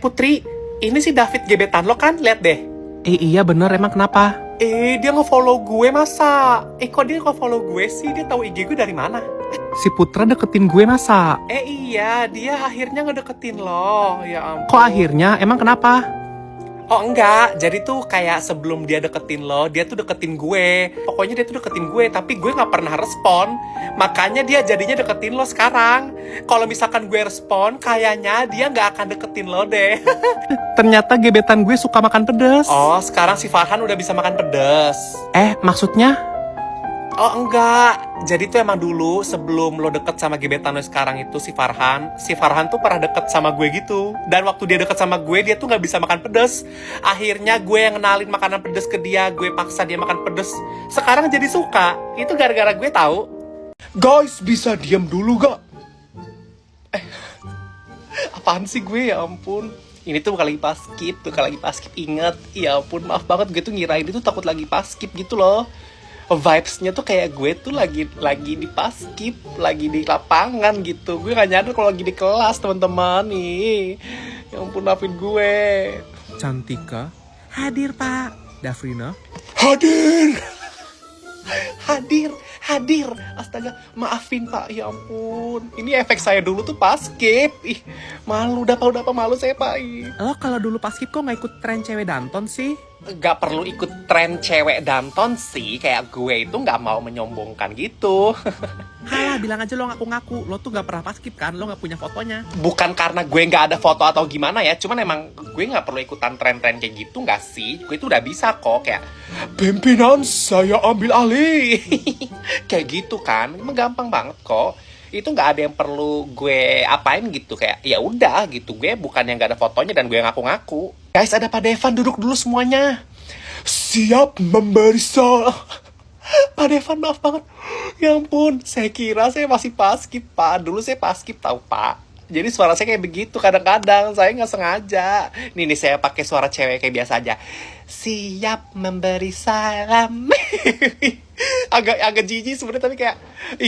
Putri, ini si David gebetan lo kan? Lihat deh. Iya bener, emang kenapa? Dia nge-follow gue masa? Kok dia nge-follow gue sih? Dia tahu IG gue dari mana? Si Putra deketin gue masa? Iya, dia akhirnya ngedeketin lo. Ya ampun. Kok akhirnya? Emang kenapa? Oh enggak, jadi tuh kayak sebelum dia deketin lo, dia tuh deketin gue. Pokoknya dia tuh deketin gue, tapi gue gak pernah respon. Makanya dia jadinya deketin lo sekarang. Kalau misalkan gue respon, kayaknya dia gak akan deketin lo deh. Ternyata gebetan gue suka makan pedas. Oh, sekarang si Farhan udah bisa makan pedas. Maksudnya? Oh enggak, jadi tuh emang dulu sebelum lo deket sama gebetan lo sekarang itu si Farhan tuh pernah deket sama gue gitu. Dan waktu dia deket sama gue, dia tuh gak bisa makan pedas. Akhirnya gue yang ngenalin makanan pedas ke dia, gue paksa dia makan pedas. Sekarang jadi suka, itu gara-gara gue tahu. Guys, bisa diam dulu gak? Apaan sih gue, ya ampun. Ini tuh bukan lagi paskib, ingat. Ya ampun, maaf banget, gue tuh ngirain itu takut lagi paskib gitu loh. Vibes-nya tuh kayak gue tuh lagi di paskib, lagi di lapangan gitu. Gue gak nyadar kalau lagi di kelas, teman-teman nih. Ya ampun, maafin gue. Cantika hadir, Pak. Dafrina Hadir. Astaga, maafin Pak, ya ampun. Ini efek saya dulu tuh paskib. Ih, malu, udah apa malu saya Pak. Lo kalau dulu paskib kok gak ikut tren cewek danton sih? Gak perlu ikut tren cewek danton sih. Kayak gue itu gak mau menyombongkan gitu. Halah, bilang aja lo ngaku-ngaku. Lo tuh gak pernah paskib kan? Lo gak punya fotonya. Bukan karena gue gak ada foto atau gimana ya. Cuman emang gue gak perlu ikutan tren-tren kayak gitu gak sih? Gue itu udah bisa kok kayak Pimpinan, saya ambil alih. kayak gitu kan. Emang gampang banget kok. Itu nggak ada yang perlu gue apain gitu, kayak ya udah gitu. Gue bukan yang nggak ada fotonya dan gue ngaku-ngaku. Guys, ada Pak Devan, duduk dulu semuanya. Siap memberi salah. Pak Devan, maaf banget. Ya ampun, saya kira saya masih paskib Pak. Dulu saya paskib tahu Pak. Jadi suara saya kayak begitu kadang-kadang, saya nggak sengaja. Nih saya pakai suara cewek kayak biasa aja. Siap memberi salam. agak jijik sebenarnya, tapi kayak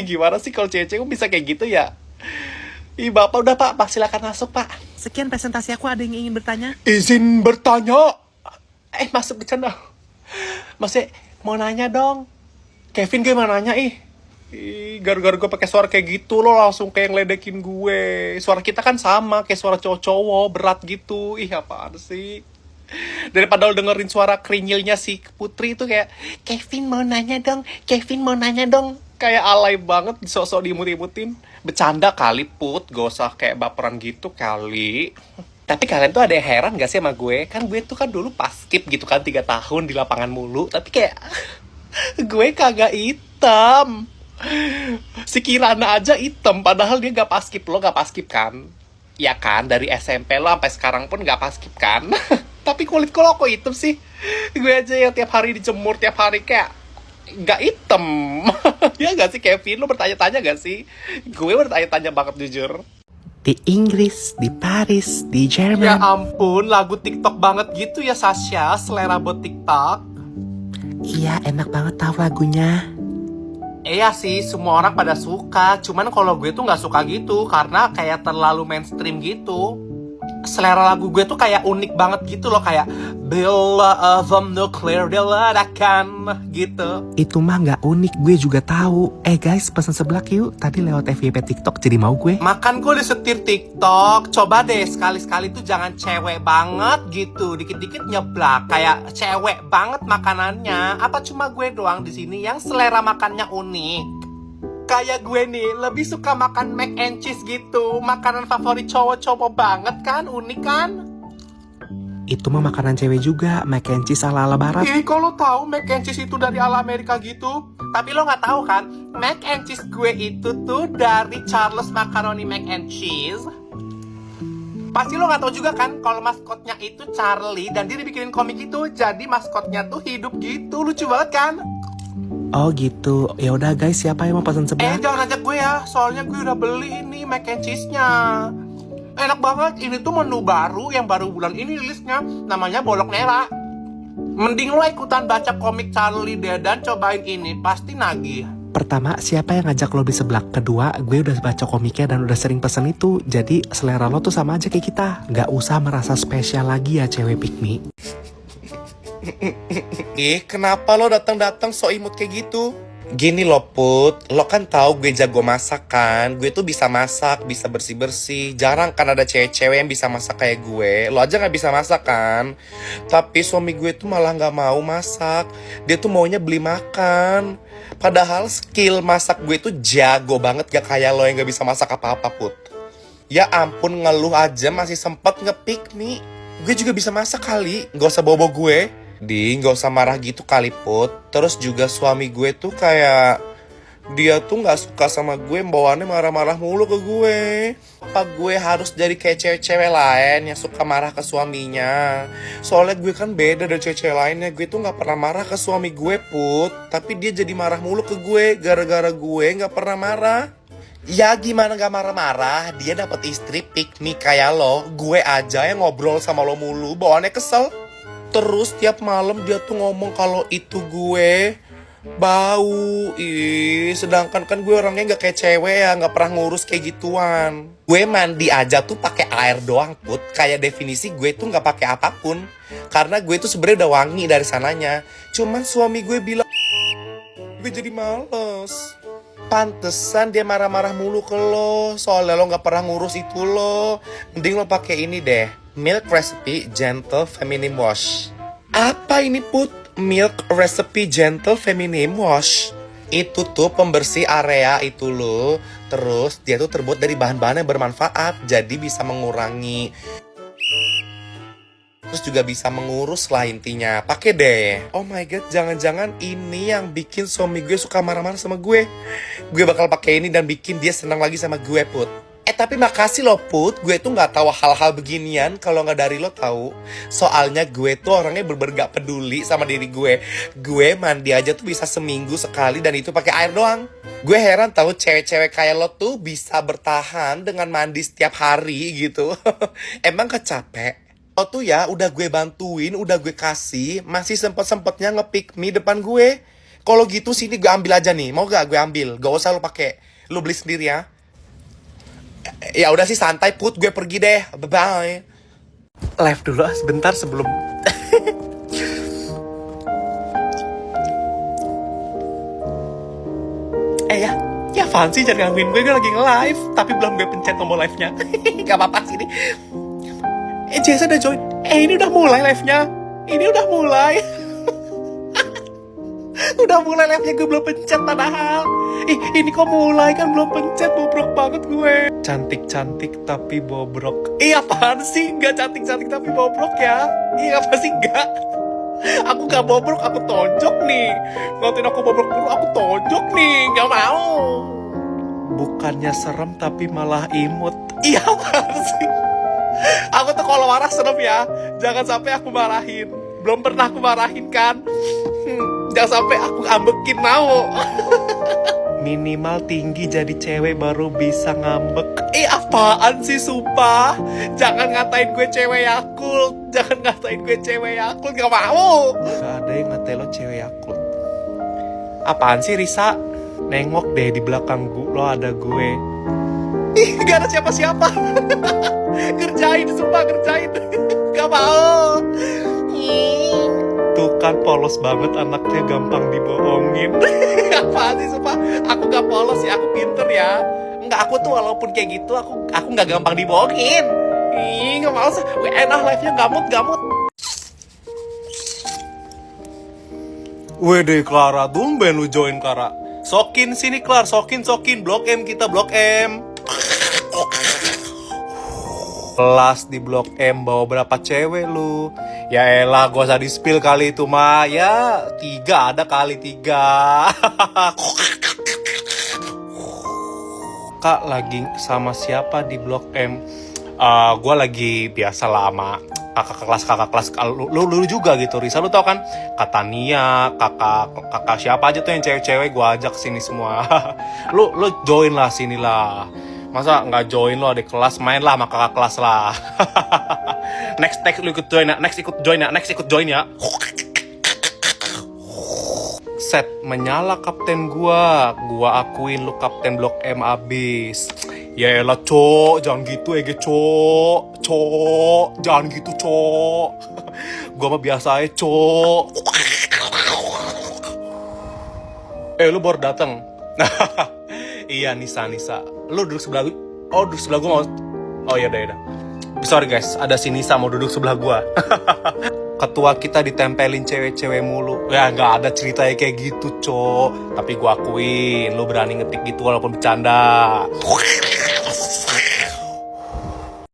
gimana sih kalau cewek-cewek bisa kayak gitu ya? Bapak udah Pak, silakan masuk Pak. Sekian presentasi aku, ada yang ingin bertanya? Izin bertanya. Masuk bercanda. Masih mau nanya dong. Kevin gue mau nanya gara-gara gue pakai suara kayak gitu lo langsung kayak ngeledekin gue. Suara kita kan sama kayak suara cowok-cowok, berat gitu. Apaan sih? Daripada lo dengerin suara krinyilnya si Putri itu kayak Kevin mau nanya dong. Kayak alay banget, sosok diimut-imutin. Bercanda kali Put, gak usah kayak baperan gitu kali. Tapi kalian tuh ada yang heran gak sih sama gue? Kan gue tuh kan dulu paskib gitu kan, 3 tahun di lapangan mulu. Tapi kayak gue kagak hitam. Si Kirana aja hitam, padahal dia gak paskib. Lo gak paskib kan? Ya kan, dari SMP lo sampai sekarang pun gak paskib kan? Tapi kulit lo kok hitam sih? Gue aja yang tiap hari dijemur, tiap hari kayak gak hitam. Ya gak sih Kevin? Lo bertanya-tanya gak sih? Gue bertanya-tanya banget jujur. Di Inggris, di Paris, di Jerman. Ya ampun, lagu TikTok banget gitu ya Sasha, selera buat TikTok. Iya, enak banget tahu lagunya. Iya sih, semua orang pada suka. Cuman kalau gue tuh gak suka gitu, karena kayak terlalu mainstream gitu. Selera lagu gue tuh kayak unik banget gitu loh, kayak Bila atom nuklir diledakan gitu. Itu mah nggak unik, gue juga tahu. Guys, pesan seblak yuk. Tadi lewat FYP TikTok jadi mau gue. Makan gue disetir TikTok. Coba deh sekali-sekali tuh jangan cewek banget gitu. Dikit-dikit nyeblak kayak cewek banget makanannya. Apa cuma gue doang di sini yang selera makannya unik? Kayak gue nih, lebih suka makan mac and cheese gitu. Makanan favorit cowok-cowok banget kan, unik kan? Itu mah makanan cewek juga, mac and cheese ala-ala barat. Kalau tahu mac and cheese itu dari ala Amerika gitu. Tapi lo nggak tahu kan, mac and cheese gue itu tuh dari Charles Macaroni Mac and Cheese. Pasti lo nggak tahu juga kan, kalau maskotnya itu Charlie dan dia dibikinin komik itu, jadi maskotnya tuh hidup gitu, lucu banget kan? Oh gitu. Ya udah guys, siapa yang mau pesan seblak? Jangan ajak gue ya, soalnya gue udah beli ini mac and cheese-nya. Enak banget, ini tuh menu baru yang baru bulan ini rilisnya, namanya Bolok Nera. Mending lo ikutan baca komik Charlie deh dan cobain ini, pasti nagih. Pertama, siapa yang ngajak lo di seblak? Kedua, gue udah baca komiknya dan udah sering pesen itu. Jadi selera lo tuh sama aja kayak kita. Gak usah merasa spesial lagi ya cewek pick me. Kenapa lo datang-datang so imut kayak gitu? Gini lo Put, lo kan tahu gue jago masak kan. Gue tuh bisa masak, bisa bersih-bersih. Jarang kan ada cewek-cewek yang bisa masak kayak gue. Lo aja gak bisa masak kan. Tapi suami gue tuh malah gak mau masak. Dia tuh maunya beli makan. Padahal skill masak gue tuh jago banget, gak kayak lo yang gak bisa masak apa-apa Put. Ya ampun, ngeluh aja masih sempet nge-pick me. Gue juga bisa masak kali, gak usah bobo gue. Gak usah marah gitu kali Put. Terus juga suami gue tuh kayak dia tuh gak suka sama gue, bawaannya marah-marah mulu ke gue. Apa gue harus jadi kayak cewek-cewek lain yang suka marah ke suaminya? Soalnya gue kan beda dari cewek-cewek lainnya. Gue tuh gak pernah marah ke suami gue Put. Tapi dia jadi marah mulu ke gue gara-gara gue gak pernah marah. Ya gimana gak marah-marah, dia dapet istri pick me kayak lo. Gue aja yang ngobrol sama lo mulu, bawaannya kesel. Terus tiap malam dia tuh ngomong kalau itu gue bau. Sedangkan kan gue orangnya gak kayak cewek ya, gak pernah ngurus kayak gituan. Gue mandi aja tuh pakai air doang Put. Kayak definisi gue tuh gak pakai apapun. Karena gue tuh sebenarnya udah wangi dari sananya. Cuman suami gue bilang gue jadi males. Pantesan dia marah-marah mulu ke lo. Soalnya lo gak pernah ngurus itu lo. Mending lo pakai ini deh, Milk Recipe Gentle Feminine Wash. Apa ini Put? Milk Recipe Gentle Feminine Wash. Itu tuh pembersih area itu lo. Terus dia tuh terbuat dari bahan-bahan yang bermanfaat. Jadi bisa mengurangi, terus juga bisa mengurus lah intinya. Pakai deh. Oh my god, jangan-jangan ini yang bikin suami gue suka marah-marah sama gue. Gue bakal pakai ini dan bikin dia senang lagi sama gue Put. Tapi makasih lo Put, gue tuh gak tahu hal-hal beginian kalau gak dari lo tahu. Soalnya gue tuh orangnya bener-bener gak peduli sama diri gue. Gue mandi aja tuh bisa seminggu sekali dan itu pakai air doang. Gue heran tahu cewek-cewek kayak lo tuh bisa bertahan dengan mandi setiap hari gitu. Emang kecapek? Lo tuh ya udah gue bantuin, udah gue kasih, masih sempet-sempetnya nge-pick me depan gue. Kalau gitu sini gue ambil aja nih, mau gak gue ambil? Gak usah lo pakai, lo beli sendiri ya. Ya udah sih santai Put, gue pergi deh, bye bye. Live dulu sebentar sebelum Ya apaan sih, jangan gangguin gue lagi nge-live. Tapi belum gue pencet tombol live-nya. Gak apa-apa sih ini. Jason udah join. Ini udah mulai live-nya. Ini udah mulai. Udah mulai live-nya, gue belum pencet padahal. Ini kok mulai kan belum pencet, bobrok banget gue. Cantik-cantik tapi bobrok. Apaan sih? Gak cantik-cantik tapi bobrok ya? Apa sih gak? Aku gak bobrok, aku tonjok nih. Ngatain aku bobrok dulu, aku tonjok nih. Gak mau. Bukannya serem tapi malah imut. Apaan sih? Aku tuh kalau marah serem ya. Jangan sampai aku marahin. Belum pernah aku marahin kan. Jangan sampai aku ambekin mau. Minimal tinggi jadi cewek baru bisa ngambek. Apaan sih sumpah. Jangan ngatain gue cewek Yakult. Jangan ngatain gue cewek Yakult. Gak mau. Gak ada yang ngatain lo cewek Yakult. Apaan sih Risa? Nengok deh di belakang lo ada gue. Gak ada siapa-siapa. Kerjain, sumpah kerjain. Gak mau. Tuh kan polos banget anaknya, gampang dibohongin. Apaan sih sumpah. Aku gak polos ya, aku pinter ya. Enggak, aku tuh walaupun kayak gitu aku gak gampang dibohongin. Gak mau sih. Enak live-nya gamut. Wede Clara, tumben lu join Clara. Sokin sini Clara, sokin. Blok M kita, Blok M. Kelas di Blok M bawa berapa cewek lu? Ya elah, gua usah di-spill kali itu mah. Ya 3 ada kali 3. Kak lagi sama siapa di Blok M? Gua lagi biasa lama kakak kelas lu juga gitu Risa, lu tau kan Kak Tania, kakak siapa aja tuh yang cewek-cewek gua ajak sini semua. lu join lah sini lah. Masa nggak join lo adik kelas, main lah sama kakak kelas lah. Next lu ikut join ya, next ikut join ya. Set, menyala kapten gua akuin lu kapten Blok M abis. Ya elah cok, jangan gitu Ege cok, jangan gitu cok. Gua mah biasa aja cok. Lu baru dateng. Iya Nisa. Lu duduk sebelah gua. Oh duduk sebelah gua mau. Oh ya udah. Sorry guys, ada si Nisa mau duduk sebelah gua. Ketua kita ditempelin cewek-cewek mulu. Ya nggak ada ceritanya kayak gitu cok. Tapi gua akuin lu berani ngetik gitu walaupun bercanda.